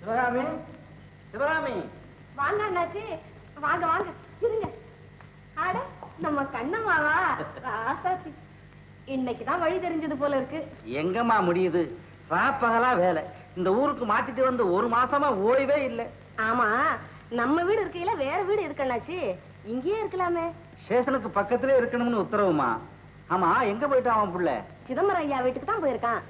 சிவகாமி, சிவகாமி, வாங்க அண்ணாச்சி, வாங்க வாங்க இருங்க. ஆட நம்ம கண்ணம்மாவா ராசாத்தி, இன்னைக்குதான் வழி தெரிஞ்சது போல இருக்கு. எங்கம்மா முடியுது? ராப்பகலா வேலை. இந்த ஊருக்கு மாத்திட்டு வந்து ஒரு மாசமா ஓய்வே இல்லை. ஆமா, நம்ம வீடு இருக்கையில வேற வீடு இருக்கு அண்ணாச்சி, இங்கேயே இருக்கலாமே. ஸ்டேஷனுக்கு பக்கத்திலே இருக்கணும்னு உத்தரவுமா? ஆமா, எங்க போயிட்டான் அவன் புள்ள? சிதம்பரம் ஐயா வீட்டுக்கு தான் போயிருக்கான்.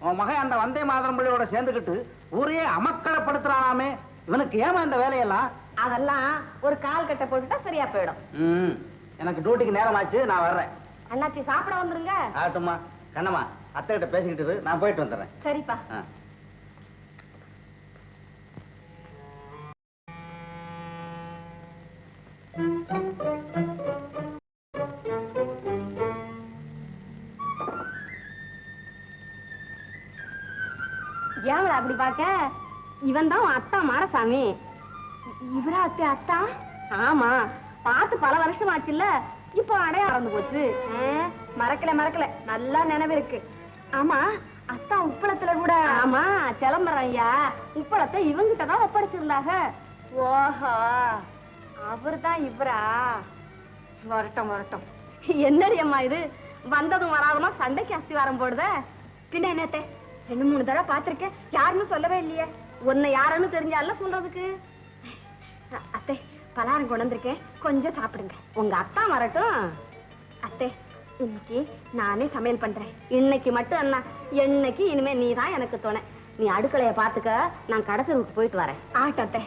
உன் மகன் அந்த வந்தே மாதரம் பிள்ளையோட சேர்ந்துக்கிட்டு ஊரையே அமக்களப்படுத்துறானாமே. இவனுக்கு ஏமா இந்த வேலையெல்லாம்? அதெல்லாம் ஒரு கால் கட்டை போட்டுட்டா சரியா போயிடும். எனக்கு டியூட்டிக்கு நேரமாச்சு, நான் வர்றேன். அண்ணாச்சி சாப்பிட வந்துருங்க. ஆகட்டும்மா. கண்ணம்மா, அத்தை கிட்ட பேசிக்கிட்டு நான் போயிட்டு வந்துடுறேன். சரிப்பா. ஏவளா அப்படி பாக்க? இவன் தான் அத்தா மாரசாமி. இவரா அத்தை? அத்தா? ஆமா, பார்த்து பல வருஷம் ஆச்சுல்ல, இப்போ அடையாளம் வந்து போச்சு. மறக்கல மறக்கல, நல்லா நினைவு இருக்கு. ஆமா, அத்தா உப்பளத்துல கூட. ஆமா, சிலம்பரம் ஐயா உப்பளத்தை இவங்கிட்ட தான் ஒப்படைச்சிருந்தாங்க. ஓஹோ, அவர்தான் இவரா? வரட்டும் வரட்டும். என்னடி அம்மா இது, வந்ததும் வராதமா சண்டைக்கு அஸ்திவாரம் போடுத? பின்ன என்னத்த, 2-3 தடவை பார்த்திருக்கேன், யாருன்னு சொல்லவே இல்லையே. உன்னை யாருன்னு தெரிஞ்சால சொல்றதுக்கு. அத்தை, பலகாரம் கொண்டு வந்திருக்கேன், கொஞ்சம் சாப்பிடுங்க. உங்க அத்தா வரட்டும். அத்தை, இன்னைக்கு நானே சமையல் பண்றேன். இன்னைக்கு மட்டும் அண்ணா, என்னைக்கு இனிமே நீ தான் எனக்கு துணை. நீ அடுக்கலைய பாத்துக்க, நான் கடைசி விட்டு போயிட்டு வரேன். ஆட்டம் அத்தை.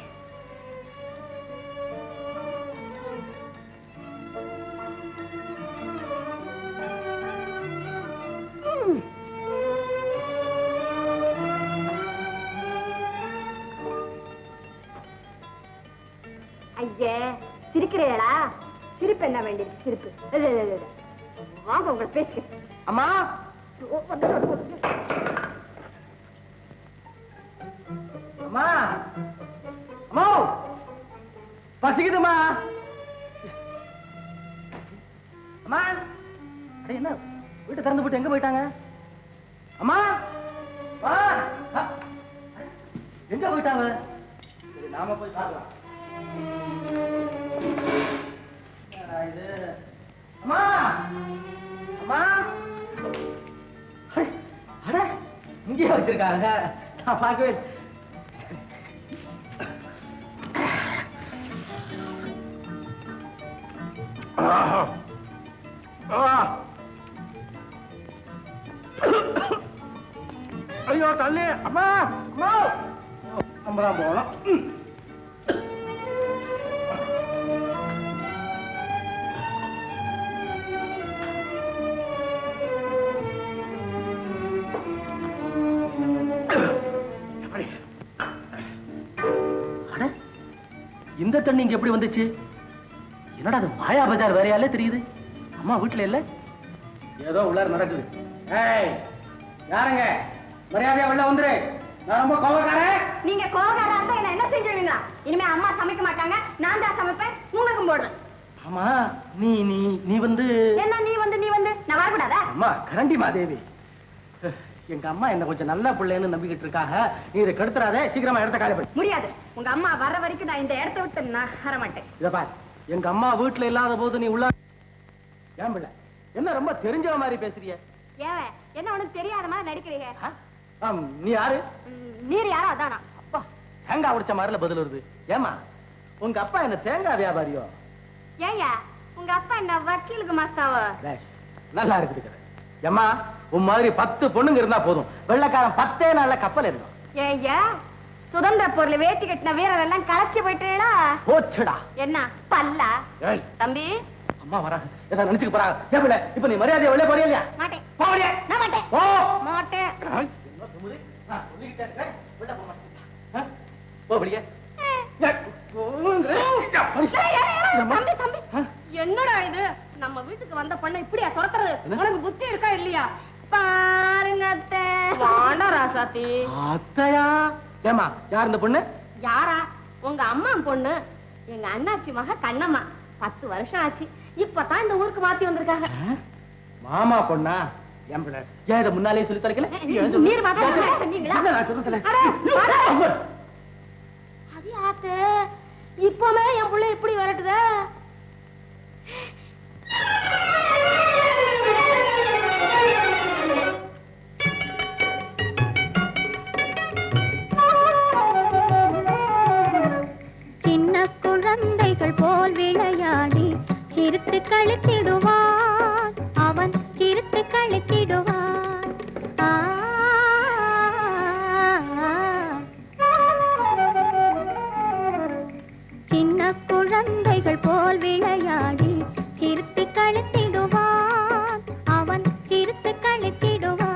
ஐயே, சிரிக்கிறீங்களா? சிரிப்பு என்ன வேண்டியது? சிரிப்பு வாங்க, உங்களை பேசு. அம்மா, அம்மா, அம்மா, பசிக்குதுமா. அம்மா, என்ன வீட்டை திறந்து போட்டு எங்க போயிட்டாங்க? அம்மா, எங்க போயிட்டாங்க? நாம போய் பார்க்கலாம். அம்மா, அம்மா, அட இங்கே வச்சிருக்காங்க, நான் பார்க்கவே. ஐயோ தள்ளி. அம்மா, அம்மா, நம்பதான் போகலாம். இந்த தண்ணி இங்க எப்படி வந்துச்சு? என்னடா அது, மாயா பஜார் வேறையாலே தெரியுது. அம்மா வீட்டுல இல்ல, ஏதோ உள்ளார நடக்குது. ஏய், யாருங்க? மரியாதையா உள்ள வந்துரு. நான் ரொம்ப கோவக்காரன். நீங்க கோவக்காரா இருந்தா என்ன செஞ்சுவீங்க? இனிமே அம்மா சமைக்க மாட்டாங்க, நான் தான் சமைப்பேன், உங்களுக்கும் போடுறேன். ஆமா, நீ நீ நீ வந்து என்ன? நீ வந்து நான் வரக்கூடாதா? அம்மா, கரண்டி மாதேவி, எங்க அம்மா என்ன கொஞ்சம் நல்ல பிள்ளைன்னு நம்பிக்கிட்டு இருக்காங்க. நீ இதை கெடுத்துறாதே, சீக்கிரமா இடத்த காலி பண்ணு. முடியாது, உங்க அம்மா வர்ற வரைக்கும் நான் இந்த இடத்த விட்டு நான் வர மாட்டேன். இத பாரு, எங்க அம்மா வீட்டுல இல்லாத போது நீ உள்ள. ஏன் பிள்ளை, என்ன ரொம்ப தெரிஞ்சவ மாதிரி பேசுறிய? ஏன் என்ன உனக்கு தெரியாத மாதிரி நடிக்கிறீங்க? நீ யாரு? நீர் யாரோ அதானா? அப்பா, தேங்காய் உடைச்ச மாதிரில பதில் வருது. ஏமா, உங்க அப்பா என்ன தேங்காய் வியாபாரியோ? ஏயா, உங்க அப்பா என்ன வக்கீலுக்கு மாஸ்தாவோ? நல்லா இருக்குது. ஏமா, உன் மாதிரி 10 பொண்ணுங்க இருந்தா போதும், வெள்ளக்காரன் 10 நாள்ல கப்பல் இருந்தான். ஏய்யா, சுதந்திர போர்ல வேட்டி கட்டின வீரர் எல்லாம் களைச்சு போயிட்டீங்களா? போச்சுடா. என்ன பல்லா? தம்பி, அம்மா வராங்க, ஏதாவது நினைச்சுக்க போறாங்க. ஏபிள்ள, இப்ப நீ மரியாதையா வெளியே போறியா இல்லையா? மாட்டேன். போறியா? நான் மாட்டேன். போ. மாட்டேன். என்ன துமுது? நான் சொல்லிட்டே இருக்கேன், வெளிய போக மாட்டேன். போ வெளியே. தம்பி தம்பி, என்னடா இது? நம்ம வீட்டுக்கு வந்த பொண்ணை இப்படியா துரத்துறது? உனக்கு புத்தி இருக்கா இல்லையா? பாருங்க அத்தை. வாண்டா ராசாத்தி. அத்தையா? ஏமா, யார் இந்த பொண்ணு? யாரா? உங்க அம்மா பொண்ணு, எங்க அண்ணாச்சி மக கண்ணம்மா. 10 வருஷம் ஆச்சு, இப்பதான் இந்த ஊருக்கு மாத்தி வந்திருக்காங்க. மாமா பொண்ணா? ஏன் இதை முன்னாலே சொல்லி தொலைக்கல? நீர் மாத்திரம் சொன்னீங்களா? நான் சொல்றதுல அது ஆத்த இப்பவே என் புள்ள இப்படி வரட்டுத. சின்ன குழந்தைகள் போல் விளையாடி சிரித்து கழித்திடுவான், அவன் சிரித்து கழித்திடுவான். சின்ன குழந்தைகள் போல் விளையாடி சிரித்து கழித்திடுவான், அவன் சிரித்து கழித்திடுவான்.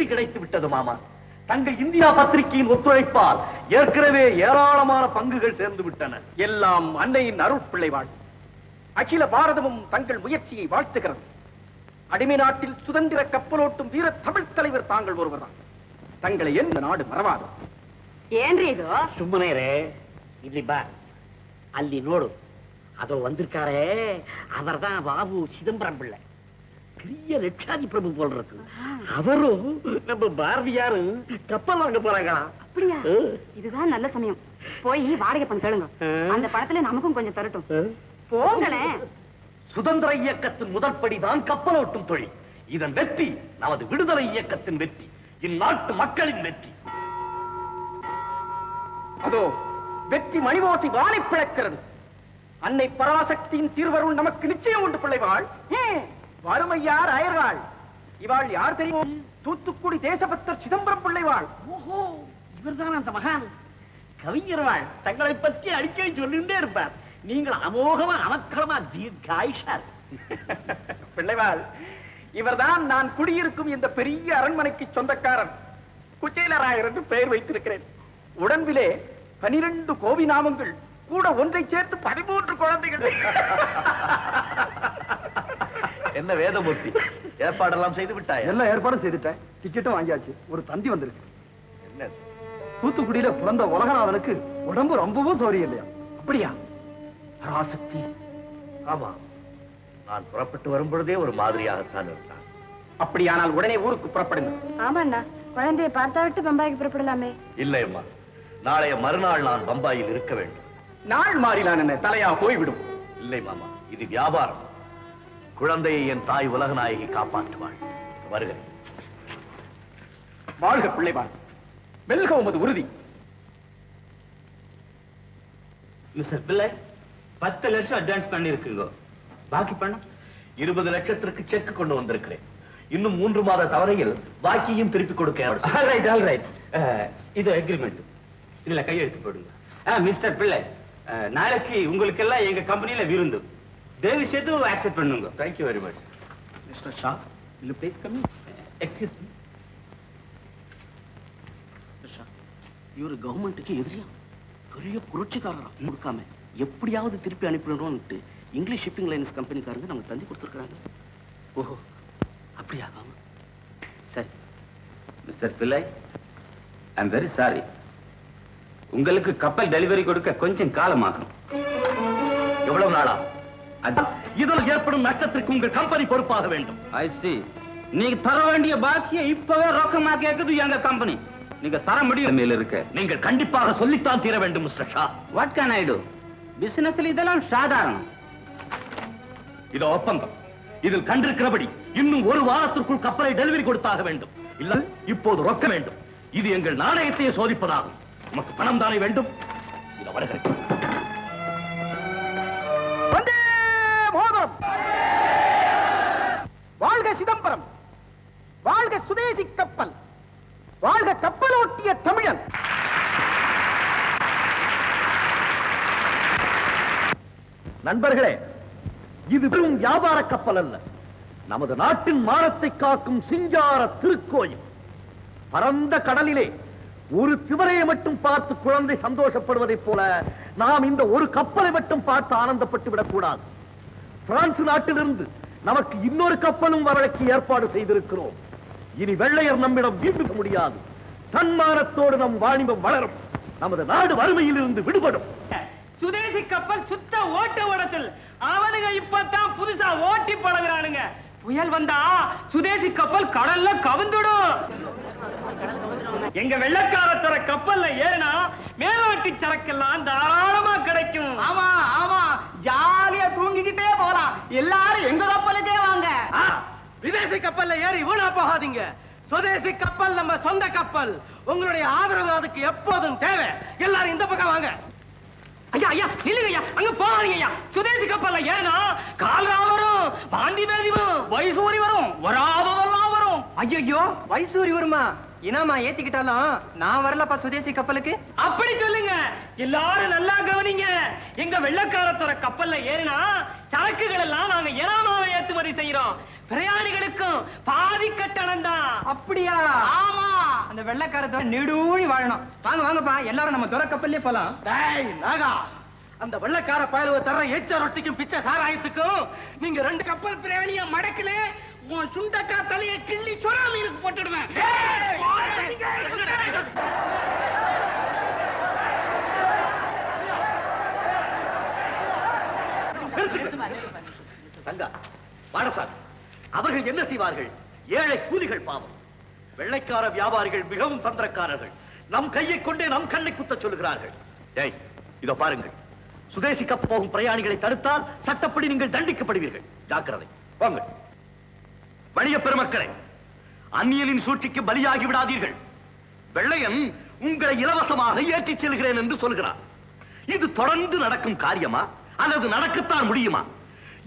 கிடைத்து விட்டது மாமா. தங்கள் இந்தியா பத்திரிகையின் ஒத்துழைப்பால் ஏற்கனவே ஏராளமான பங்குகள் சேர்ந்து விட்டன. எல்லாம் அன்னையின் அருட்பிள்ளை வாழ். அகில பாரதமும் தங்கள் முயற்சியை வாழ்த்துகிறது. அடிமை நாட்டில் சுதந்திர கப்பலோட்டும் வீர தமிழ் தலைவர் தாங்கள் ஒருவர்தான். தங்களை எந்த நாடு மறவாது. ಏನ್ರಿ ಇದು? ಸುಮ್ಮನೆ ರೇ ಇಲ್ಲಿ ಬಾ. ಅಲ್ಲಿ ನೋಡು, ಅದು வந்திருக்காரே அவர்தான் பாபு சிதம்பரம் பிள்ளை. பெரிய லட்சாதி பிரபு போல் இருக்கு. அவரும் நம்ம பாரதியாரும் கப்பல் வாங்க போறாங்களா? அப்படியா? இதுதான் நல்ல சமயம். போய் வாடகை பணம் கேளுங்க. அந்த பணத்துல நமக்கும் கொஞ்சம் தரட்டும். போங்களேன். சுதந்திர இயக்கத்தின் முதற்படிதான் கப்பலோட்டும் தொழில். இதன் வெற்றி நமது விடுதலை இயக்கத்தின் வெற்றி, இந்நாட்டு மக்களின் வெற்றி. அதோ வெற்றி மணிவாசி வானை பிளக்கிறது. அன்னை பராசக்தியின் திருவருள் நமக்கு நிச்சயம் உண்டு பிள்ளைவாள். வறுமையார் அயர்வாள். இவாள் யார் தெரியும்? தூத்துக்குடி தேசபக்தர் சிதம்பரம் பிள்ளைவாள். ஓஹோ, இவர்தான் அந்த மகான் கவிஞர்வாள். தங்களை பற்றி அடிக்கடி சொல்லிட்டே இருப்பார். நீங்கள் அமோகமா அமக்கலமா தீர்க்காயுஷார். பிள்ளைவாள், இவர்தான் நான் குடியிருக்கும் இந்த பெரிய அரண்மனைக்கு சொந்தக்காரர். குச்சேலராயர் என்று பெயர் வைத்திருக்கிறேன். உடம்பிலே 12 கோவி நாமங்கள், கூட ஒன்றை சேர்த்து 13 குழந்தைகள். என்ன வேதமூர்த்தி, ஏற்பாடெல்லாம் செய்து விட்டாய்? எல்லாம் ஏற்பாடும் செய்துட்டேன். டிக்கெட்டும் வாங்கியாச்சு. ஒரு தந்தி வந்திருக்கு. என்ன? தூத்துக்குடியில பிறந்த உலகநாதனுக்கு உடம்பு ரொம்பவும் சௌரியம் இல்லையா? அப்படியா? பராசக்தி. ஆமா, நான் புறப்பட்டு வரும்பொழுதே ஒரு மாதிரியாகத்தான் இருந்தான். அப்படியானால் உடனே ஊருக்கு புறப்படுங்க. ஆமாண்ணா, குழந்தையை பார்த்தா விட்டு பம்பாய்க்கு புறப்படலாமே. இல்லை அம்மா, நாளைய மறுநாள் நான் பம்பாயில் இருக்க வேண்டும். நாள் மாறினான் என்ன தலையா போய்விடும். இல்லை மாமா, இது வியாபாரம். குழந்தையை என் தாய் உலகநாயகி காப்பாற்றுவாள். வருகிறேன். வாழ்க பிள்ளைவாள், வெல்க உமது உறுதி. மிஸ்டர் பிள்ளை, 10 லட்சம் அட்வான்ஸ் பண்ணி இருக்குங்க. பாக்கி பணம் 20 லட்சத்திற்கு செக் கொண்டு வந்திருக்கிறேன். இன்னும் 3 மாத தவணையில் பாக்கியும் திருப்பி கொடுக்க. இது அக்ரிமெண்ட். இதுல கையெழுத்து போடுங்க. மிஸ்டர் பிள்ளை, நாளைக்கு உங்களுக்கு எல்லாம் எங்க கம்பெனில விருந்து. தயவு செய்து அக்செப்ட் பண்ணுங்க. Thank you very much. Mister Shah, will you please come in? Excuse me. Shah, இவரு கவர்மெண்ட்டுக்கு எதிரியா பெரிய புரட்சிக்காரரா கொடுக்காம எப்படியாவது திருப்பி அனுப்பிடணும்னு இங்கிலீஷ் ஷிப்பிங் லைன்ஸ் கம்பெனிக்காரங்க நமக்கு தந்தி கொடுத்துருக்காங்க. ஓஹோ, அப்படியா? சரி மிஸ்டர் பிள்ளை, ஐ எம் வெரி சாரி. உங்களுக்கு கப்பல் டெலிவரி கொடுக்க கொஞ்சம் காலமாகும். எவ்வளவு நாளா? இதில் ஏற்படும் நஷ்டத்திற்கு உங்கள் கம்பெனி பொறுப்பாக வேண்டும். ஐ சி. நீங்க தர வேண்டிய பாக்கியை இப்பவே ரொக்கமா கேக்குது எங்க கம்பெனி. நீங்க தர முடியும் மேல இருக்க. நீங்கள் கண்டிப்பாக சொல்லித்தான் தீர வேண்டும் mister Shah. What can I to? பிசினஸ்ல இதெல்லாம் சாதாரணம். இது ஒப்பந்தம். இதில் கண்டிருக்கிறபடி இன்னும் 1 வாரத்திற்குள் கப்பலை டெலிவரி கொடுத்தாக வேண்டும். இல்ல இப்போது ரொக்க வேண்டும். இது எங்கள் நாணயத்தையே சோதிப்பதாகும். நமக்கு பணம் தானே வேண்டும். இதை வருகிறேன். வந்தே மாதரம்! வாழ்க சிதம்பரம்! வாழ்க சுதேசி கப்பல்! வாழ்க கப்பலோட்டிய தமிழன்! நண்பர்களே, இது வெறும் வியாபார கப்பல் அல்ல. நமது நாட்டின் மானத்தை காக்கும் சிங்கார திருக்கோயில். பரந்த கடலிலே ஒரு திவரையை மட்டும் பார்த்து குழந்தை சந்தோஷப்படுவதைப் போல நாம் இந்த ஒரு கப்பலை மட்டும் பார்த்து ஆனந்தப்பட்டு விடக்கூடாது. பிரான்ஸ் நாட்டிலிருந்து நமக்கு இன்னொரு கப்பலும் வரவழைக்கு ஏற்பாடு செய்திருக்கிறோம். இனி வெள்ளையர் நம்மிடம் வீழ்த்த முடியாது. தன்மானத்தோடு நம் வாணிபம் வளரும். நமது நாடு வறுமையில் இருந்து விடுபடும். சுதேசி கப்பல் சுத்த ஓட்ட ஓடத்தில் அவனுங்க இப்பதான் புதுசா ஓட்டி பழகுறானுங்க. புயல் வந்தா சுதேசி கப்பல் கடல்ல கவுந்துடும். எங்க வெள்ளக்காரத்தர கப்பல்ல ஏறினா மேலோட்டி சரக்கெல்லாம் தாராளமா கிடைக்கும். ஆமா ஆமா, ஜாலியா தூங்கிக்கிட்டே போலாம். எல்லாரும் எங்க கப்பலுக்கே வாங்க. விதேசி கப்பல்ல ஏறி வீணா போகாதீங்க. சுதேசி கப்பல் நம்ம சொந்த கப்பல். உங்களுடைய ஆதரவு அதுக்கு எப்போதும் தேவை. எல்லாரும் இந்த பக்கம் வாங்க. ஐயா ஐயா இல்லைங்க ஐயா, அங்க போகாதீங்க ஐயா. சுதேசி கப்பல்ல ஏறினா கால்ரா வரும், பாண்டி பேதி வரும், வைசூரி வரும், வராததெல்லாம் வரும். ஐயோ, வைசூரி வருமா? இனாமா ஏத்திக்கிட்டாலும் நான் வரலப்பா சுதேசி கப்பலுக்கு. அப்படி சொல்லுங்க. எல்லாரும் நல்லா கவனிங்க. எங்க வெள்ளக்காரத்தோட கப்பல்ல ஏறினா சரக்குகள் எல்லாம் நாங்க இனாமாவை ஏற்றுமதி செய்யறோம். பிரயாணிகளுக்கும் பாதி கட்டணம் தான். அப்படியா? ஆமா. அந்த வெள்ளக்காரத்தோட நெடுழி வாழணும். வாங்க வாங்கப்பா, எல்லாரும் நம்ம துறை கப்பல்லே போலாம். டேய் நாகா, அந்த வெள்ளக்கார பயலுவ தர ஏச்ச ரொட்டிக்கும் பிச்சை சாராயத்துக்கும் நீங்க 2 கப்பல் பிரயாணிய மடக்கல உன் சுண்டக்கா தலையை கிள்ளி சொரா மீனுக்கு போட்டுடுவேன். தங்கா, வாடசாமி, அவர்கள் என்ன செய்வார்கள்? ஏழை கூலிகள் பாவம். வெள்ளைக்கார வியாபாரிகள் மிகவும் தந்திரக்காரர்கள். நம் கையை கொண்டே நம் கண்ணை குத்த சொல்லுகிறார்கள். ஏய், இதோ பாருங்கள். சுதேசி கப்பல் போகும் பிரயாணிகளை தடுத்தால் சட்டப்படி நீங்கள் தண்டிக்கப்படுவீர்கள். ஜாக்கிரதை. வாங்க. வணிக பெருமக்களே, அந்நியனின் சூழ்ச்சிக்கு பலியாகி விடாதீர்கள். வெள்ளையன் உங்களை இலவசமாக ஏற்றிச் செல்கிறேன் என்று சொல்கிறார். இது தொடர்ந்து நடக்கும் காரியமா அல்லது நடக்கத்தான் முடியுமா?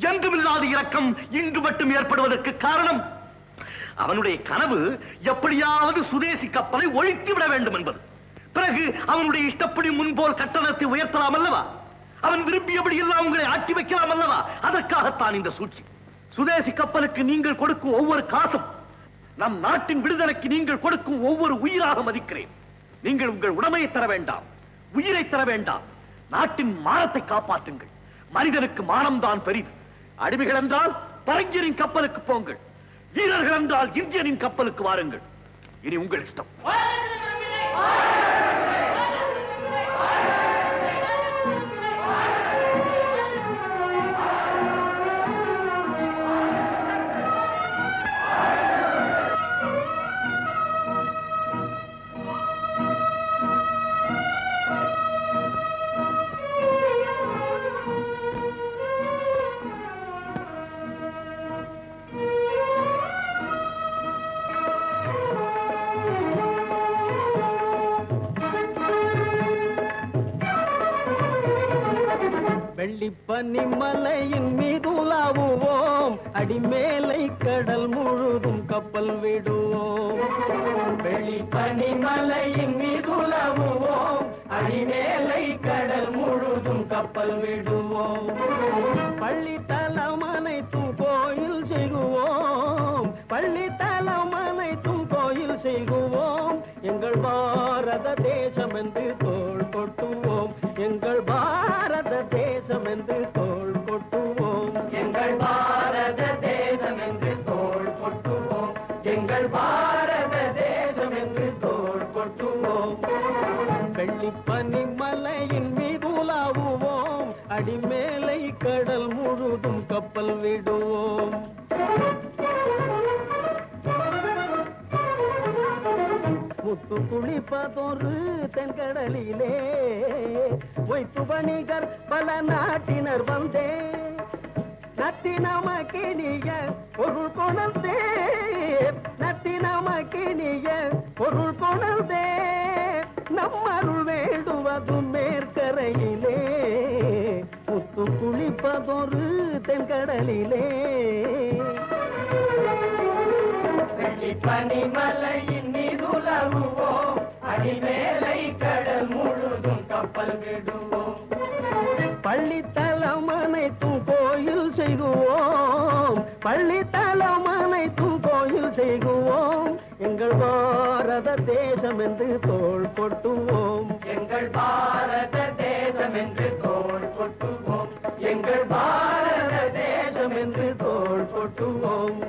என்றுமில்லாத இரக்கம் இன்று மட்டும் ஏற்படுவதற்கு காரணம் அவனுடைய கனவு எப்படியாவது சுதேசி கப்பலை ஒழித்து விட வேண்டும் என்பது. பிறகு அவனுடைய இஷ்டப்படி முன்போல் கட்டணத்தை உயர்த்தலாம் அல்லவா? அவன் விரும்பியபடி எல்லாம் உங்களை ஆட்டி வைக்கலாம் அல்லவா? அதற்காகத்தான் இந்த சூழ்ச்சி. சுதேசி கப்பலுக்கு நீங்கள் கொடுக்கும் ஒவ்வொரு காசும் நம் நாட்டின் விடுதலைக்கு நீங்கள் கொடுக்கும் ஒவ்வொரு உயிராக மதிக்கிறேன். நீங்கள் உங்கள் உடமையை தர வேண்டாம், உயிரை தர வேண்டாம். நாட்டின் மானத்தை காப்பாற்றுங்கள். மனிதனுக்கு மானம்தான் பெரிது. அடிமைகள் என்றால் பரங்கியரின் கப்பலுக்கு போங்கள். வீரர்கள் என்றால் இந்தியனின் கப்பலுக்கு வாருங்கள். இனி உங்கள் இஷ்டம். வெள்ளிப்பனி மலையின் மீது உலாவுவோம், அடிமேலை கடல் முழுதும் கப்பல் விடுவோம் வெளி பனிமலையின் மீது உலவுவோம் அடிமேலை கடல் முழுதும் கப்பல் விடுவோம் பள்ளி தலம் அனைத்தும் கோயில் செய்குவோம் பள்ளி தலம் அனைத்தும் கோயில் செய்குவோம் எங்கள் பாரத தேசம் என்று தோள் கொட்டுவோம் எங்கள் பாரத தேசம் என்று தோள் கொட்டுவோம் எங்கள் பாரத தேசம் என்று தோள் கொட்டுவோம் எங்கள் பாரத தேசம் என்று தோள் கொட்டுவோம் வெள்ளி பனிமலையின் மீது உலாவுவோம் அடிமேலை கடல் முழுதும் கப்பல் விடுவோம் முத்து குளிப்பதொரு தென்கடலிலே மொய்த்து வணிகர் பல நாட்டினர் வந்தே நத்தி நமக்கினிய பொருள் கொணர்ந்தே நத்தி நமக்கினிய பொருள் கொணர்ந்தே நம்மருள் வேண்டுவது மேற்கரையிலே முத்து குளிப்பதொரு தென்கடலிலே பனிமலையின் மீது உலவுவோம் அடிமேலை கடல் முழுதும் கப்பல் விடுவோம் பள்ளித்தலம் அனைத்தும் கோயில் செய்குவோம் பள்ளித்தலம் அனைத்தும் கோயில் செய்குவோம் எங்கள் பாரத தேசம் என்று தோள் கொட்டுவோம் எங்கள் பாரத தேசம் என்று தோள் கொட்டுவோம் எங்கள் பாரத தேசம் என்று தோள் கொட்டுவோம்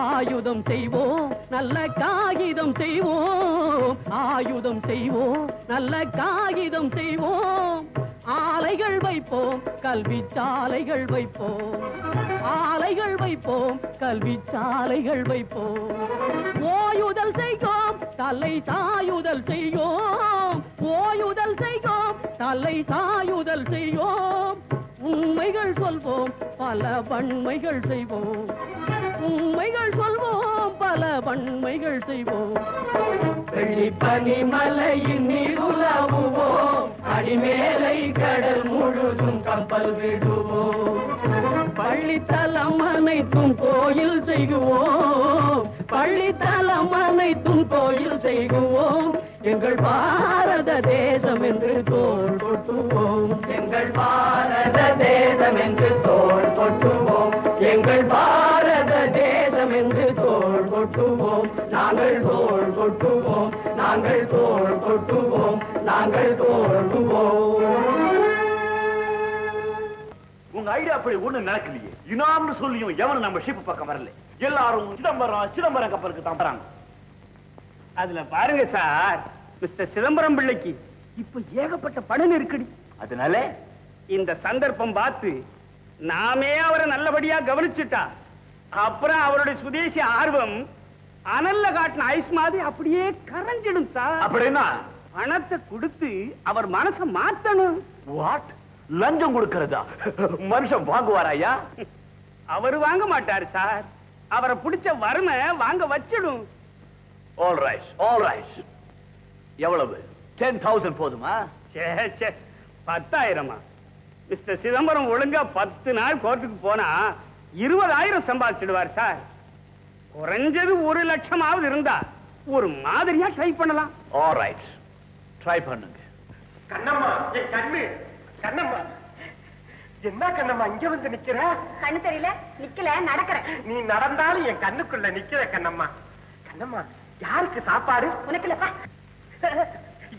ஆயுதம் செய்வோம் நல்ல காகிதம் செய்வோம் ஆயுதம் செய்வோம் நல்ல காகிதம் செய்வோம் ஆலைகள் வைப்போம் கல்வி சாலைகள் வைப்போம் ஆலைகள் வைப்போம் கல்வி சாலைகள் வைப்போம் ஓயுதல் செய்வோம் தலை சாயுதல் செய்வோம் ஓயுதல் செய்வோம் தலை சாயுதல் செய்வோம் உண்மைகள் சொல்வோம் பல வன்மைகள் செய்வோம் உண்மைகள் சொல்வோம் பல வன்மைகள் செய்வோம் வெள்ளி பனிமலையின் மீது உலாவுவோம் அடிமேலை கடல் முழுதும் கப்பல் விடுவோம் பள்ளித்தலம் அனைத்தும் கோயில் செய்குவோம் பள்ளித்தலம் அனைத்தும் கோயில் செய்குவோம் எங்கள் பாரத தேசம் என்று தோள் கொட்டுவோம் எங்கள் பாரத தேசம் என்று தோள் கொட்டுவோம் எங்கள் பாரத தேசம் என்று தோள் கொட்டுவோம் நாங்கள் தோள் கொட்டுவோம் நாங்கள் தோள் கொட்டுவோம் நாங்கள் தோல்வோம் உங்க ஐடியா அப்படி ஒண்ணு நடக்கலையே இனாம்னு சொல்லியும் எவனும் நம்ம ஷிப் பக்கம் வரல எல்லாரும் சிதம்பரம் கப்பலுக்கு தான் வராங்க அதுல பாருங்க சார் மிஸ்டர் சிதம்பரம் பிள்ளைக்கு இப்ப ஏகப்பட்ட பணம் நெருக்கடி அதனால இந்த சந்தர்ப்பம் பார்த்து நாமே அவரை நல்லபடியா கவனிச்சுட்டா அப்புறம் அவருடைய சுதேசி ஆர்வம் அனல்ல காட்டின ஐஸ் மாதிரி அப்படியே கரைஞ்சிடும் சார் அப்படின்னா பணத்தை கொடுத்து அவர் மனசை மாத்தணும் வாட் லஞ்சம் கொடுக்கிறதா மனுஷன் வாங்குவாராயா அவர் வாங்க மாட்டாரு சார் அவரை பிடிச்ச வறுமை வாங்க வச்சிடும் ஆல் ரைட் எவ்வளவு 10,000 போதுமா சே 10,000 மிஸ்டர் சிதம்பரம் ஒழுங்கா 10 நாள் கோர்ட்டுக்கு போனா 20,000 சம்பாதிச்சிடுவார் சார் குறைஞ்சது 1 லட்சமாவது இருந்தா ஒரு மாதிரியா ட்ரை பண்ணலாம் ஆல் ரைட் ட்ரை பண்ணுங்க கண்ணம்மா என் கண்ணு கண்ணம்மா என்ன கண்ணம்மா இங்க வந்து நிக்கிற கண்ணு தெரியல நிக்கல நடக்கிறேன் நீ நடந்தாலும் என் கண்ணுக்குள்ள நிக்கிற கண்ணம்மா கண்ணம்மா யாருக்கு சாப்பாடு உனக்கு இல்லப்பா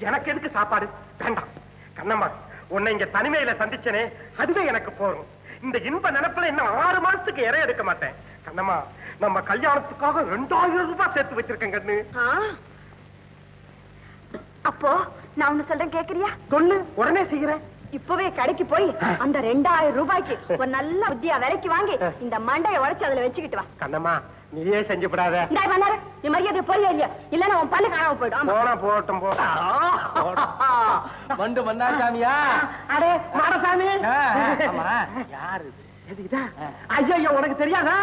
எனக்கு எதுக்கு சாப்பாடு வேண்டாம் கண்ணம்மா உன்னை இங்க தனிமையில சந்திச்சனே அதுவே எனக்கு போறோம் இந்த இன்ப நினைப்புல இன்னும் 6 மாசத்துக்கு இறை எடுக்க மாட்டேன் கண்ணம்மா நம்ம கல்யாணத்துக்காக 2000 ரூபாய் சேர்த்து வச்சிருக்கேன் கண்ணு அப்போ நான் ஒண்ணு சொல்றேன் கேக்குறியா சொல்லு உடனே செய்யறேன் இப்பவே கடைக்கு போய் அந்த 2000 ரூபாய்க்கு ஒரு நல்ல புத்தியா விலைக்கு வாங்கி இந்த மண்டைய உடைச்சு அதுல வச்சுக்கிட்டு வா கண்ணம்மா நீயே செஞ்சு விடாத இந்த மன்னாரு நீ மரியாதை போய் இல்லையா இல்லன்னா உன் பல்லு காணாம போயிடும் போனா போட்டும் போ மண்டு மன்னாசாமியா அடே மாடசாமி யாரு ஐயோ உனக்கு தெரியாதா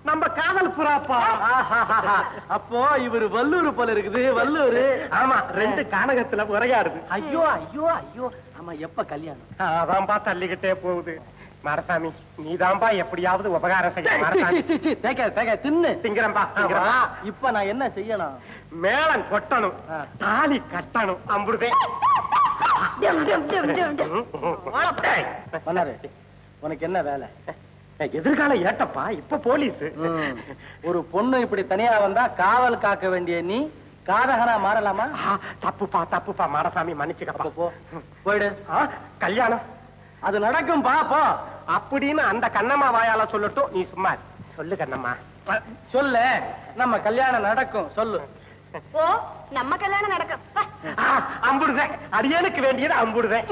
நம்ம காதல் புறாப்பா. அப்போ இவரு வல்லூர் போல இருக்குது. வல்லூர். ஆமா, 2 கானகத்துல உரையாடுது. ஐயோ ஐயோ ஐயோ. ஆமா, எப்ப கல்யாணம்? அதான்பா தள்ளிக்கிட்டே போகுது. மாரசாமி, நீதான்பா எப்படியாவது உபகாரம் செய்ய. மாரசாமி, தின்னு திங்கிறம்பா. இப்ப நான் என்ன செய்யணும்? மேளம் கொட்டணும், தாலி கட்டணும். அம்புடுதேன். உனக்கு என்ன வேலை? எதிர்கால ஏட்டப்பா, இப்ப போலீஸ். ஒரு பொண்ணு இப்படி தனியா வந்தா காவல் காக்க வேண்டிய நீ காதகனா மாறலாமா? தப்புப்பா தப்புப்பா. மாரசாமி மன்னிச்சுக்கப்பா. போ, போயிடு. கல்யாணம் அது நடக்கும் போ அப்படின்னு அந்த கண்ணம்மா வாயால சொல்லட்டும். நீ சும்மா சொல்லு கண்ணம்மா. சொல்லு. நம்ம கல்யாணம் நடக்கும். சொல்லு. ஓ, நம்ம கல்யாணம் நடக்கும். அம்புடுதேன். அடியனுக்கு வேண்டியது அம்புடுதேன்.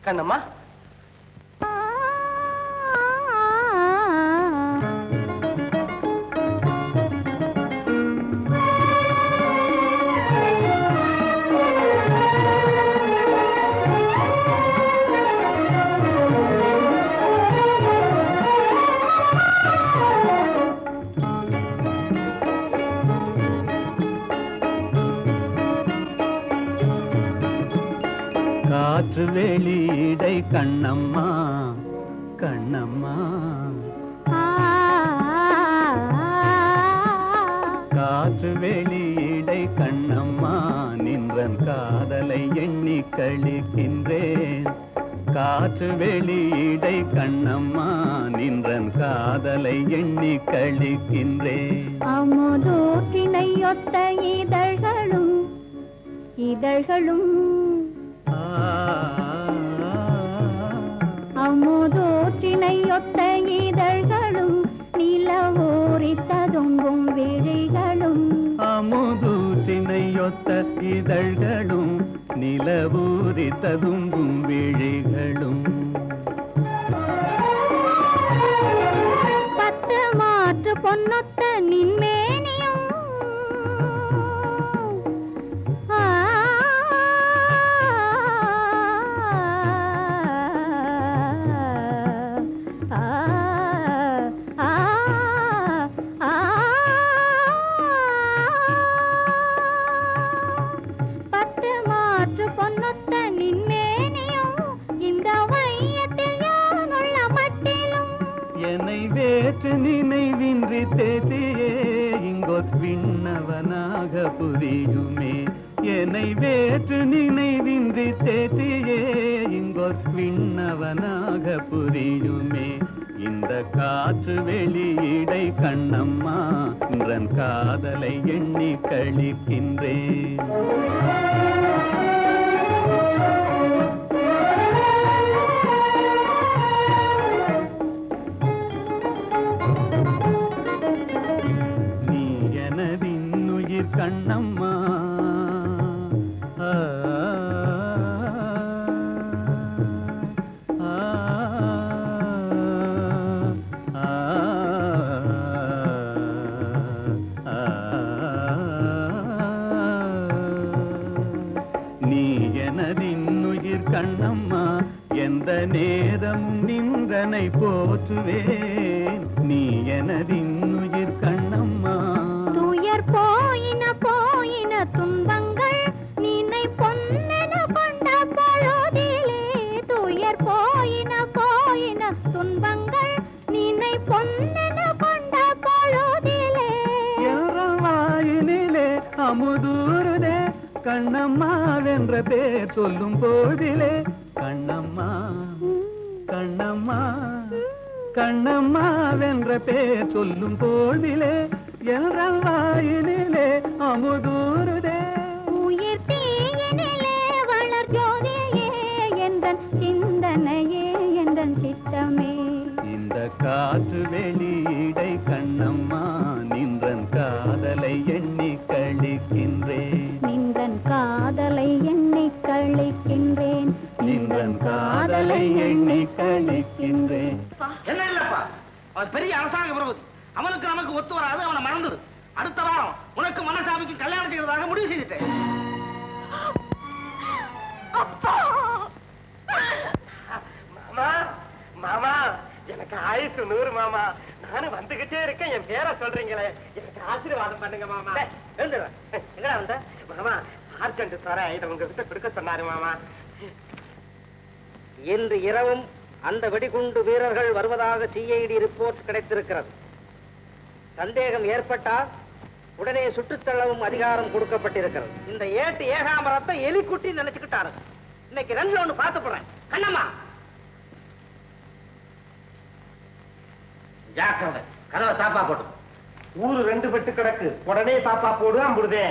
கண்ணம்மா, காற்று வெளியிடை கண்ணம்மா கண்ணம்மா, காற்று வெளியிடை கண்ணம்மா, நின்றன் காதலை எண்ணி கழிக்கின்றேன். காற்று வெளியிடை கண்ணம்மா, நின்றன் காதலை எண்ணி கழிக்கின்றேன். அமுதூற்றினையொத்த இதழ்களும் இதழ்களும், அமுதூற்றினையொத்த இதழ்களும், நிலவூரி ததும்பும் விழிகளும். அமுதூற்றினையொத்த இதழ்களும், நிலவூரி ததும்பும் விழிகளும். 10 மாற்று பொன்னொத்த நின்மேனியும், வேற்று நினைவின்றி தேற்றியே இங்கொர் விண்ணவனாக புரியுமே. என்னை வேற்று நினைவின்றி தேற்றியே இங்கொர் விண்ணவனாக புரியுமே. இந்த காற்று வெளியிடை கண்ணம்மா, இன்றன் காதலை எண்ணி கழிக்கின்றேன். கண்ணம்மா, நீ எனதின்னுயிர் கண்ணம்மா, எந்த நேரமும் நின்றனை போற்றுவேன். நீ எனதின்னுயிர் கண்ணம்மா, துயர் போயின போயின துன்பங்கள் நினை பொன்னென கொண்ட பொழுதிலே. துயர் போயின போயின துன்பங்கள் நினை பொன்னென கொண்ட பொழுதிலே. வாயினிலே அமுதூருதே கண்ணம்மா வென்ற பேர் சொல்லும் போதிலே. கண்ணம்மா கண்ணம்மா கண்ணம்மா வென்ற பேர் சொல்லும் போதிலே. எங்கள் வாயினிலே அமுதூருதே. உயிர் தீயினிலே வளர் ஜோதியே, எந்தன் சிந்தனையே எந்தன் சித்தமே. இந்த காற்று வெளியிடை கண்ணம்மா, நின்றன் காதலை எண்ணி கழிக்கின்றேன். நின்றன் காதலை எண்ணி கழிக்கின்றேன். நின்றன் காதலை எண்ணி கழிக்கின்றேன். என்ன இல்லப்பா, அவன் பெரிய அரசாங்க விரோதி. அவனுக்கு நமக்கு ஒத்து வராது. அவனை மறந்துடு. அடுத்த வாரம் உனக்கு மனசாமிக்கு கல்யாணம் செய்வதாக முடிவு செய்துட்டேன். மாமா மாமா, எனக்கு ஆயுசு 100 மாமா. நானும் வந்துகிட்டே இருக்கேன், என் பேரை சொல்றீங்களே, எனக்கு ஆசீர்வாதம் பண்ணுங்க மாமா. எங்கடா வந்த? மாமா ஆர்கண்ட் சார இதை உங்ககிட்ட கொடுக்க சொன்னாரு மாமா. இன்று இரவும் அந்த வெடிகுண்டு வீரர்கள் வருவதாக சிஐடி ரிப்போர்ட் கிடைத்திருக்கிறது. சந்தேகம் ஏற்பட்டால் உடனே சுட்டுத்தள்ளவும் அதிகாரம் கொடுக்கப்பட்டிருக்கிறது. இந்த ஏட்டு ஏகாமரத்தை எலிக்குட்டி நினைச்சுக்கிட்டாரு. இன்னைக்கு 2ல 1 பார்த்து போறேன். கண்ணம்மா ஜாக்கிரதை, கதவை தாப்பா போட்டு. ஊரு 2 பெட்டு கிடக்கு, உடனே தாப்பா போடு அம்புடுதே.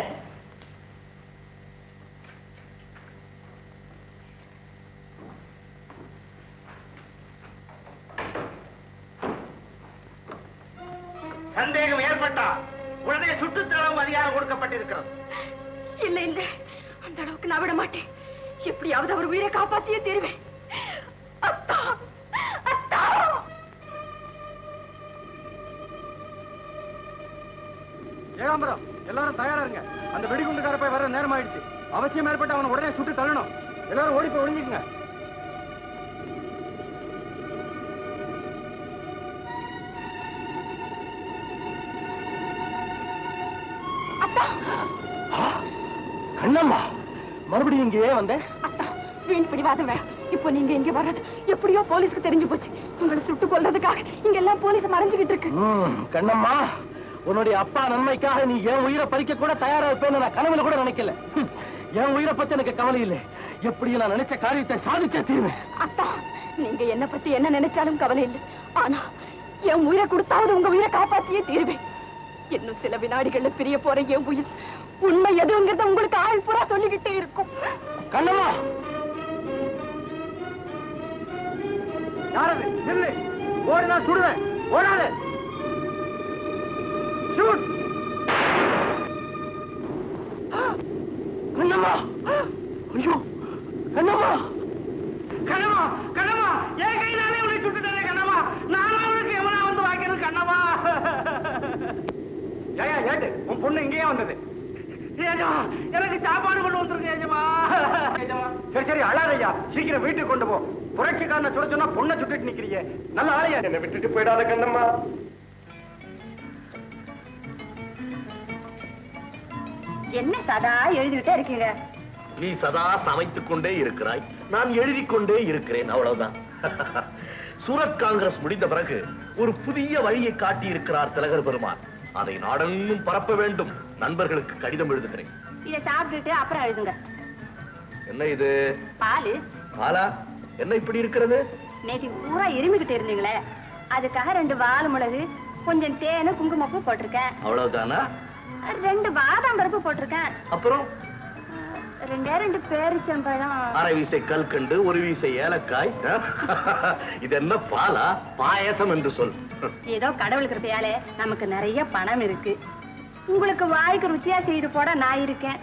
சந்தேகம் ஏற்பட்டா உடனே சுட்டுத்தள்ளவும் அதிகாரம் கொடுக்கப்பட்டிருக்கிறது. இல்ல இல்ல, அந்த அளவுக்கு நான் விட மாட்டேன். எப்படியாவது அவர் உயிரை காப்பாத்தியே தீருவேன். அத்தா அத்தா. ஏகாம்பரம், எல்லாரும் தயாரா இருங்க. அந்த வெடிகுண்டுக்கார போய் வர நேரம் ஆயிடுச்சு. அவசியம் ஏற்பட்டு அவனை உடனே சுட்டு தள்ளணும். எல்லாரும் ஓடி போய் ஒளிஞ்சுக்குங்க. கண்ணம்மா, மறுபடியும் இங்கேயே வந்தேன். அத்தா, வீண் பிடிவாதம் வேண்டாம். இப்போ நீங்க இங்க வர்றது எப்படியோ போலீஸ்க்கு தெரிஞ்சு போச்சு. உங்களை சுட்டு கொல்றதுக்காக இங்க எல்லாம் போலீஸ் மறைஞ்சுகிட்டு இருக்கு. கண்ணம்மா, உன்னுடைய அப்பா நன்மைக்காக நீ என் உயிரை பறிக்க கூட தயாரா இருப்பேன்னு நான் கனவுல கூட நினைக்கல. என் உயிரை பத்தி எனக்கு கவலை இல்லை. எப்படி நான் நினைச்ச காரியத்தை சாதிச்சே தீர்வேன். அத்தா, நீங்க என்ன பத்தி என்ன நினைச்சாலும் கவலை இல்லை. ஆனா என் உயிரை கொடுத்தாவது உங்க உயிரை காப்பாத்தியே தீர்வேன். இன்னும் சில வினாடிகள்ல பிரிய போற என் உயிர் உண்மை எதுங்கிறத உங்களுக்கு ஆள் பூரா சொல்லிக்கிட்டே இருக்கும். கண்ணம்மா, யாரது? நில்லு. ஓடினா சுடுவேன். ஓடாது. ஷூட். கண்ணம்மா, ஐயோ கண்ணம்மா, கண்ணம்மா கண்ணம்மா, என் கையினாலே உன்னை சுட்டுட்டாரே கண்ணம்மா. நானும் அவனுக்கு எவனா வந்து வாய்க்கிறது கண்ணம்மா. ஏயா ஏட்டு, உன் பொண்ணு இங்கேயே வந்தது. ஏஜமா, எனக்கு சாப்பாடு கொண்டு வந்துருக்கு ஏஜமா. சரி சரி, அழாதையா. சீக்கிரம் வீட்டுக்கு கொண்டு போ. புரட்சிக்காரனை சுட சொன்னா பொண்ணை சுட்டுட்டு நிக்கிறீங்க. நல்ல ஆளையா. என்னை விட்டுட்டு போயிடாத கண்ணம்மா. என்ன சதா எழுதிக்கிட்டே இருக்கீங்க? நீ சதா சமைத்துக் கொண்டே இருக்கிறாய், நான் எழுதிக் கொண்டே இருக்கிறேன், அவ்வளவுதான். சூரத் காங்கிரஸ் முடிந்த பிறகு ஒரு புதிய வழியை காட்டி இருக்கிறார் திலகர் பெருமான். அதை நாடெங்கும் பரப்ப வேண்டும். நண்பர்களுக்கு கடிதம் எழுதுகிறேன். இதை சாப்பிட்டுட்டு அப்புறம் எழுதுங்க. என்ன இது? பாலு. பாலா? என்ன இப்படி இருக்கிறது? நேற்று பூரா இருமிக்கிட்டு இருந்தீங்களே, அதுக்காக 2 வால் மிளகு, கொஞ்சம் தேனு, குங்குமப்பூ போட்டிருக்கேன். அவ்வளவுதானா? 2 பாதாம் பருப்பு போட்டிருக்கேன். அப்புறம் 2 பேரிச்சம்பழம், அரை வீசை கல்கண்டு, ஒரு வீசை ஏலக்காய். இது என்ன பாலா? பாயசம் என்று சொல். ஏதோ கடவுள் கிருப்பையாலே நமக்கு நிறைய பணம் இருக்கு. உங்களுக்கு வாய்க்கு ருச்சியா செய்து போட நான் இருக்கேன்.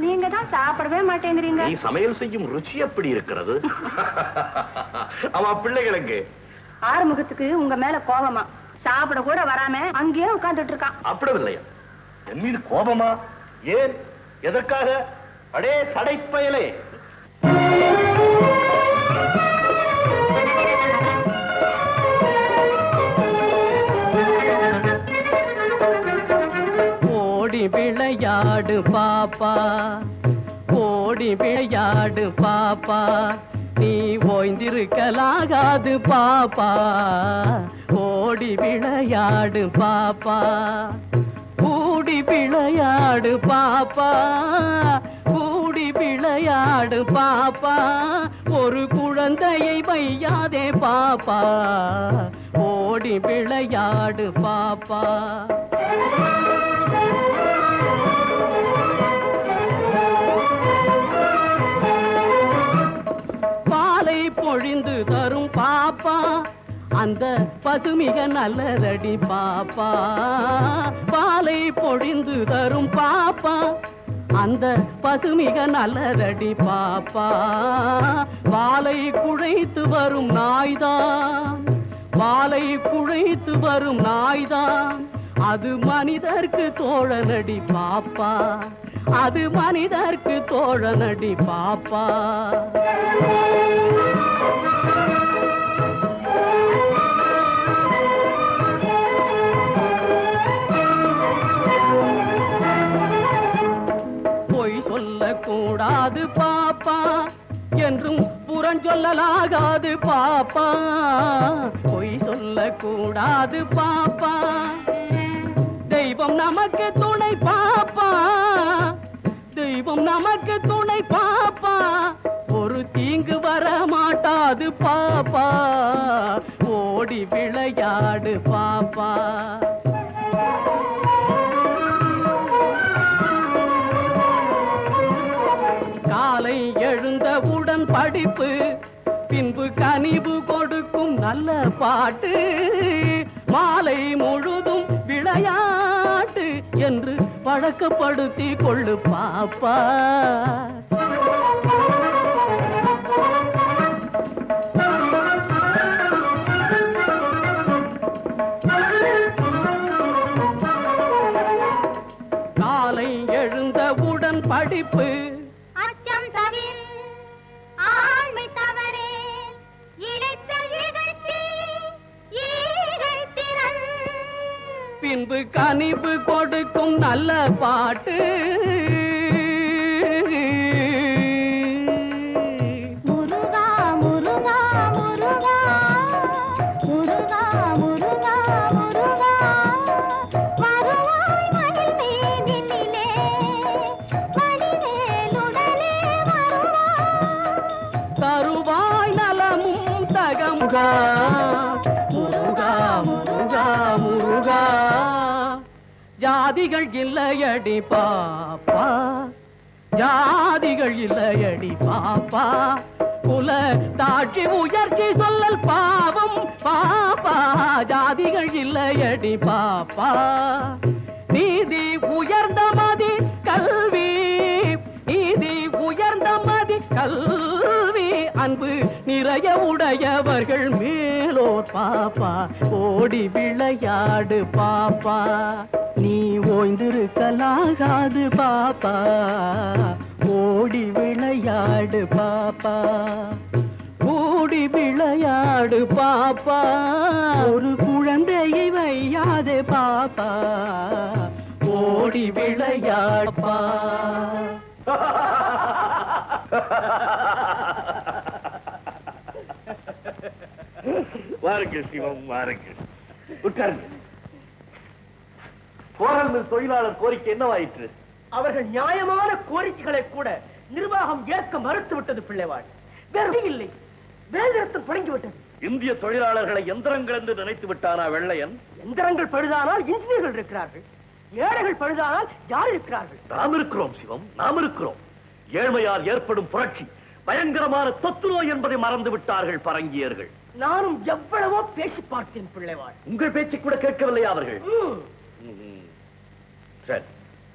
நீங்க தான் சாப்பிடவே மாட்டேங்கிறீங்க. நீ சமையல் செய்யும் ருச்சி எப்படி இருக்கிறது? அவன் பிள்ளைகளுக்கு ஆறுமுகத்துக்கு உங்க மேல கோபமா, சாப்பிட கூட வராம அங்கேயே உட்கார்ந்துட்டு இருக்கான். அப்படி இல்லையா? என் மீது கோபமா? ஏன்? எதற்காக? அடே சடைப்பயலே! ஓடி விளையாடு பாப்பா, ஓடி விளையாடு பாப்பா, நீ ஓய்ந்திருக்கலாகாது பாப்பா, ஓடி விளையாடு பாப்பா, கூடி விளையாடு பாப்பா, கூடி விளையாடு பாப்பா, ஒரு குழந்தையை வையாதே பாப்பா, ஓடி விளையாடு பாப்பா. பாலை பொழிந்து தரும் பாப்பா, அந்த பசுமிக நல்லதடி பாப்பா, பாலை பொழிந்து தரும் பாப்பா, அந்த பசுமிக நல்லதடி பாப்பா, வாலை குழைத்து வரும் நாய்தான், வாலை குழைத்து வரும் நாய்தான், அது மனிதர்க்கு தோழனடி பாப்பா, அது மனிதர்க்கு தோழனடி பாப்பா. புறஞ்சொல்லலாகாது பாப்பா, பொய் சொல்லக்கூடாது பாப்பா. தெய்வம் நமக்கு துணை பாப்பா, தெய்வம் நமக்கு துணை பாப்பா. ஒரு தீங்கு வர மாட்டாது பாப்பா, ஓடி விளையாடு பாப்பா. காலை எழுந்தவுடன் படிப்பு, பின்பு கனிவு கொடுக்கும் நல்ல பாட்டு, மாலை முழுதும் விளையாட்டு என்று பழக்கப்படுத்தி கொள்ளு பாப்பா. காலை எழுந்தவுடன் படிப்பு, அச்சம் தவிர ஆண்மை தவறே இழைத்தல் இகழ்ச்சி ஈகைத்திறன். பின்பு கனிவு கொடுக்கும் நல்ல பாட்டு, முருகா முருகா முருகா முருகா முருகா முருகா வருவாய் மயில் மீதினிலே வடிவேலுடனே வருவாய். தருவாய் நலமும் தகமுகா முருகா முருகா முருகா. ஜாதிகள் இல்லையடி பாப்பா, ஜாதிகள் இல்லையடி பாப்பா. குல தாட்சி உயர்ச்சி சொல்லல் பாவம் பாப்பா, ஜாதிகள் இல்லையடி பாப்பா. நீதி உயர்ந்த மதி கல்வி, நீதி உயர்ந்த மதி கல்வி. அன்பு நிறைய உடையவர்கள் மேலோர் பாப்பா, ஓடி விளையாடு பாப்பா. நீ ஓய்ந்திருக்கலாகாது பாப்பா, ஓடி விளையாடு பாப்பா, ஓடி விளையாடு பாப்பா. ஒரு குழந்தையை வையாதே பாப்பா, ஓடி விளையாடுப்பா. வாருங்கள் சிவம், வாருங்கள், உட்காருங்கள். கோரல் மில் தொழிலாளர் கோரிக்கை என்னவாயிற்று? அவர்கள் நியாயமான கோரிக்கைகளை கூட நிர்வாகம் ஏற்க மறுத்து விட்டது பிள்ளைவாள். வேறு இல்லை, வேலைநிறுத்தம் தொடங்கிவிட்டது. இந்திய தொழிலாளர்களை எந்திரங்கள் என்று நினைத்து விட்டானா வெள்ளையன்? எந்திரங்கள் பழுதானால் இன்ஜினியர்கள் இருக்கிறார்கள், ஏழைகள் பழுதானால் யார் இருக்கிறார்கள்? நாம் இருக்கிறோம் சிவம், நாம் இருக்கிறோம். ஏழ்மையால் ஏற்படும் புரட்சி பயங்கரமான தொத்து நோய் என்பதை மறந்து விட்டார்கள் பரங்கியர்கள். நானும் எவ்வளவோ பேசி பார்த்தேன் பிள்ளைவாள். உங்கள் பேச்சு கூட கேட்கவில்லையா அவர்கள்? சரி,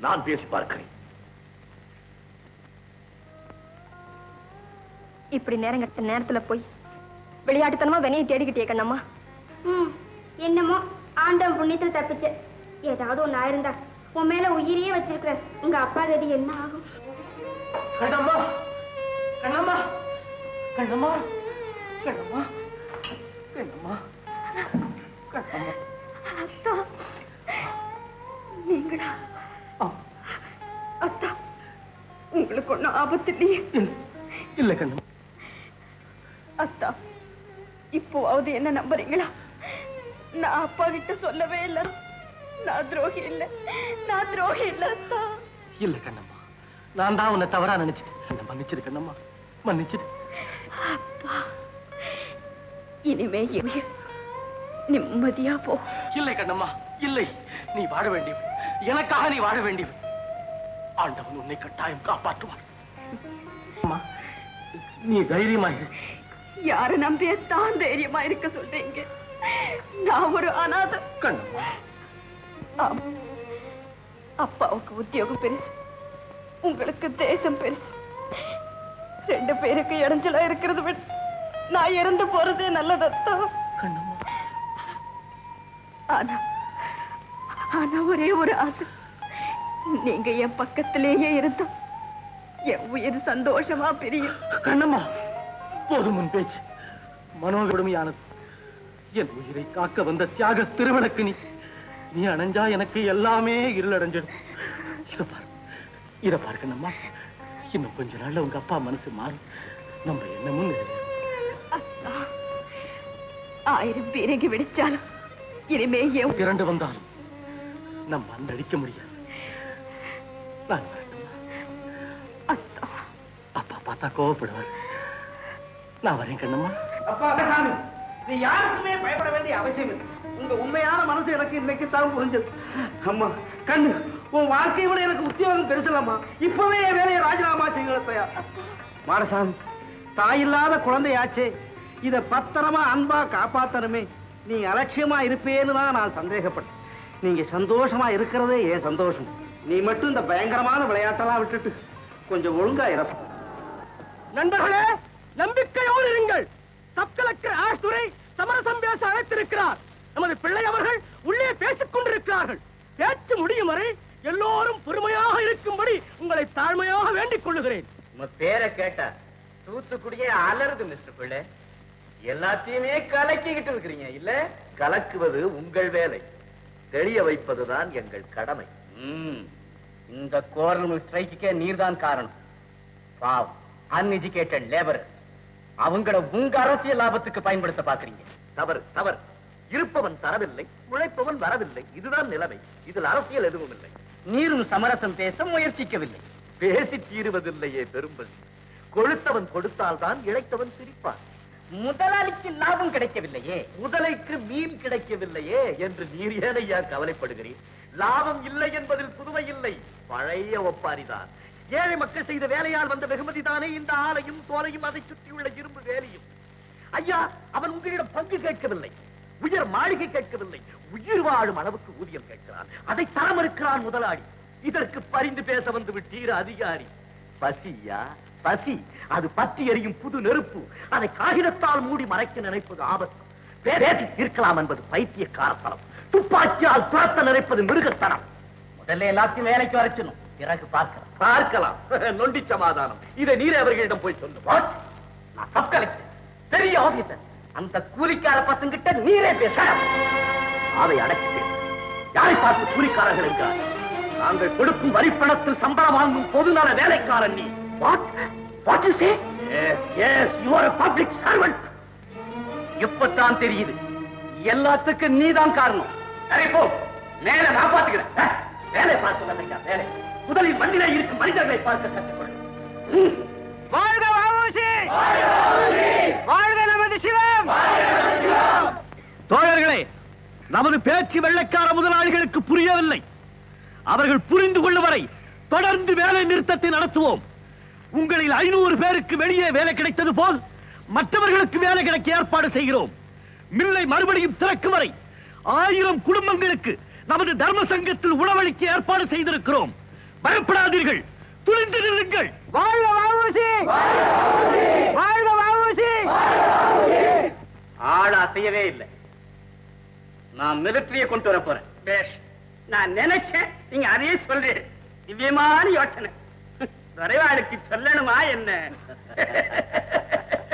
நான் பேசி பார்க்கிறேன். இப்படி நேரத்துல போய் விளையாட்டுத்தனமா வெனையை தேடிக்கிட்டே கண்ணம்மா. என்னமோ ஆண்டவன் புண்ணியத்தில் தப்பிச்ச. ஏதாவது ஒண்ணு ஆயிருந்தா உன் மேல உயிரியே வச்சிருக்கிற உங்க அப்பா கதி என்ன ஆகும்? கண்ணம்மா, கண்ணம்மா, கண்ணம்மா, கண்ணம்மா, கண்ணம்மா, கண்ணம்மா. அத்தா, நீங்களா? அத்தா, உங்களுக்கு ஒண்ணும் ஆபத்து இல்லையே? இல்ல கண்ணம்மா. அத்தா, இப்போவாவது என்ன நம்புறீங்களா? நான் அப்பா கிட்ட சொல்லவே இல்லை. நான் துரோகி இல்ல, நான் துரோகி இல்ல அத்தா. இல்ல கண்ணம்மா, நான் தான் உன்னை தவறா நினைச்சிட்டேன். மன்னிச்சிரு கண்ணம்மா, மன்னிச்சிரு. அப்பா, இனிமே என் உயிர் நிம்மதியா போ. இல்லை கண்ணம்மா, இல்லை. நீ வாழ வேண்டியவன், எனக்காக நீ வாழ வேண்டியவன். ஆண்டவன் உன்னை கட்டாயம் காப்பாற்றுவார். அம்மா, நீ தைரியமா இரு. யார நம்பியத்தான் தைரியமா இருக்க சொல்றீங்க? நான் ஒரு அநாதை. கண்ணம்மா, ஆமா, அப்பாவுக்கு உத்தியோகம் பெருசு, உங்களுக்கு தேசம் பெருசு. ரெண்டு பேருக்கு இடைஞ்சலா இருக்கிறது விட நான் இறந்து போறதே நல்லதத்தா. கண்ணம்மா, ஆனா ஆனா ஒரே ஒரு ஆசை, நீங்க என் பக்கத்திலேயே இருந்தா என் உயிர் சந்தோஷமா பிரியும். கண்ணம்மா, போதும் உன் பேச்சு. மனோகடுமையானது. என் உயிரை காக்க வந்த தியாக திருவிளக்கு நீ. நீ அணைஞ்சா எனக்கு எல்லாமே இருளடைஞ்சிடும். இத பாரு, கண்ணம்மா. இன்னும் கொஞ்ச நாள்ல உங்க அப்பா மனசு மாறும். நம்ம என்னமும் அத்தா, 1000 பீரங்கி வெடிச்சாலும் இனிமே என் திரண்டு வந்தாலும் நம்ம அந்த அடிக்க முடியாது. நான் வரட்டுமா? அத்தா, அப்பா பார்த்தா கோவப்படுவார். நான் வரேன் கண்ணம்மா. அப்பா சாமி, நீ யாருக்குமே பயப்பட வேண்டிய அவசியம் இல்லை. உங்க உண்மையான மனசு எனக்கு இன்னைக்கு தான் புரிஞ்சது. அம்மா கண்ணு, உன் வாழ்க்கையை விட எனக்கு உத்தியோகம் பெருசலம்மா. இப்பவே என் வேலையை ராஜினாமா செய்யலையா? மாடசாமி, தாயில்லாத குழந்தையாச்சே, இத பத்திரமா அன்பா காப்பாத்தணுமே. நீ அலட்சியமா இருப்பேன்னு தான் நான் சந்தேகப்பட்டேன். நீங்க சந்தோஷமா இருக்கிறதே ஏன் சந்தோஷம். நீ மட்டும் இந்த பயங்கரமான விளையாட்டெல்லாம் விட்டுட்டு கொஞ்சம் ஒழுங்கா இறப்ப. நண்பர்களே, நம்பிக்கையோடு இருங்கள். சப் கலெக்டர் ஆஷ்துரை சமரசம் பேச அழைத்திருக்கிறார். நமது பிள்ளை அவர்கள் உள்ளே பேசிக் கொண்டிருக்கிறார்கள். பேச்சு முடியும் வரை எல்லோரும் பொறுமையாக இருக்கும்படி உங்களை தாழ்மையாக வேண்டிக் கொள்ளுகிறேன். உங்க பேரை கேட்டா தூத்துக்குடியே அலறுது மிஸ்டர் பிள்ளை. எல்லாத்தையுமே கலக்கிக்கிட்டு இருக்கிறீங்க இல்ல? கலக்குவது உங்கள் வேலை, தெளிய வைப்பதுதான் எங்கள் கடமை. இந்த கோரல் ஸ்ட்ரைக்கே நீர்தான் காரணம். பாவம் அன்எஜுகேட்டட் லேபரர்ஸ், அவங்கள உங்க அரசியல் லாபத்துக்கு பயன்படுத்த பாக்குறீங்க. தவறு தவறு. இருப்பவன் தரவில்லை, உழைப்பவன் வரவில்லை. இதுதான் நிலைமை. இதில் அரசியல் எதுவும் இல்லை. நீரும் சமரசம் பேச முயற்சிக்கவில்லை. பேசி தீருவதில்லையே பெரும்பல். கொழுத்தவன் கொடுத்தால்தான் இழைத்தவன் சிரிப்பான். முதலாளிக்கு லாபம் கிடைக்கவில்லையே, முதலைக்கு மீன் கிடைக்கவில்லையே என்று நீர் ஏனையா கவலைப்படுகிறீர்? லாபம் இல்லை என்பதில் புதுமை இல்லை, பழைய ஒப்பாரிதான். ஏழை மக்கள் செய்த வேலையால் வந்த வெகுமதி தானே இந்த ஆலையும் தோலையும் அதை சுற்றியுள்ள இரும்பு வேலையும். ஐயா, அவன் உங்களிடம் பங்கு கேட்கவில்லை, உயர் மாளிகை கேட்கவில்லை, உயிர் வாழும் அளவுக்கு ஊதியம் கேட்கிறான். அதை தர மறுக்கிறான் முதலாளி. இதற்கு பரிந்து பேச வந்து விட்டீர் அதிகாரி. பசியா பசி, அது பற்றி எரியும் புது நெருப்பு. அதை காகிதத்தால் மூடி மறைக்க நினைப்பது ஆபத்து. பேசி தீர்க்கலாம் என்பது பைத்தியக்காரத்தனம். துப்பாக்கியால் துரத்த நினைப்பது மிருகத்தனம். முதல்ல எல்லாத்தையும் வேலைக்கு வரச்சணும், பிறகு பார்க்கலாம். நொண்டி சமாதானம். இதை நீரே அவர்களிடம் போய் சொல்லு. நான் சப் கலெக்டர், பெரிய ஆபீசர். அந்த கூலிக்கார பசங்கிட்ட நீரே பேச. அதை அடக்கிட்டேன். யாரை பார்த்து கூலிக்காரர்கள் என்றார்? நாங்கள் கொடுக்கும் வரிப்பணத்தில் சம்பளம் வாங்கும் பொதுநல வேலைக்காரன் நீ. What you say? Yes, you are a public servant. இப்பதான் தெரியுது, எல்லாத்துக்கும் நீதான் காரணம். சரி போ, மேல நான் பார்த்துக்கிறேன். வேலை பார்த்து வந்தீங்க, வேலை. முதலில் மண்ணிலே இருக்கும் மனிதர்களை பார்க்க கற்றுக்கொள்ளும். வாழ்க வாவுசி! வாழ்க நமது சிவம்! தோழர்களே, நமது பேச்சு வெள்ளைக்கார முதலாளிகளுக்கு புரியவில்லை. அவர்கள் புரிந்து கொள்ளும் வரை தொடர்ந்து வேலை நிறுத்தத்தை நடத்துவோம். உங்களில் 500 பேருக்கு வெளியே வேலை கிடைத்தது போல் மற்றவர்களுக்கு வேலை கிடைக்க ஏற்பாடு செய்கிறோம். மில்லை மறுபடியும் திறக்கும் வரை 1000 குடும்பங்களுக்கு நமது தர்ம சங்கத்தில் உணவளிக்க ஏற்பாடு செய்திருக்கிறோம். பயப்படாதீர்கள், துணிந்து நில்லுங்கள். வாழ்க வாவுசி! வாழ்க வாவுசி! ஆள் அசையவே இல்லை. நான் மிலிட்டரியை கொண்டு வர போறேன். பேஷ், நான் நினைச்சேன் நீங்க அதே சொல்றேன். திவ்யமான யோசனை. வரைவாளுக்கு சொல்லணுமா என்ன?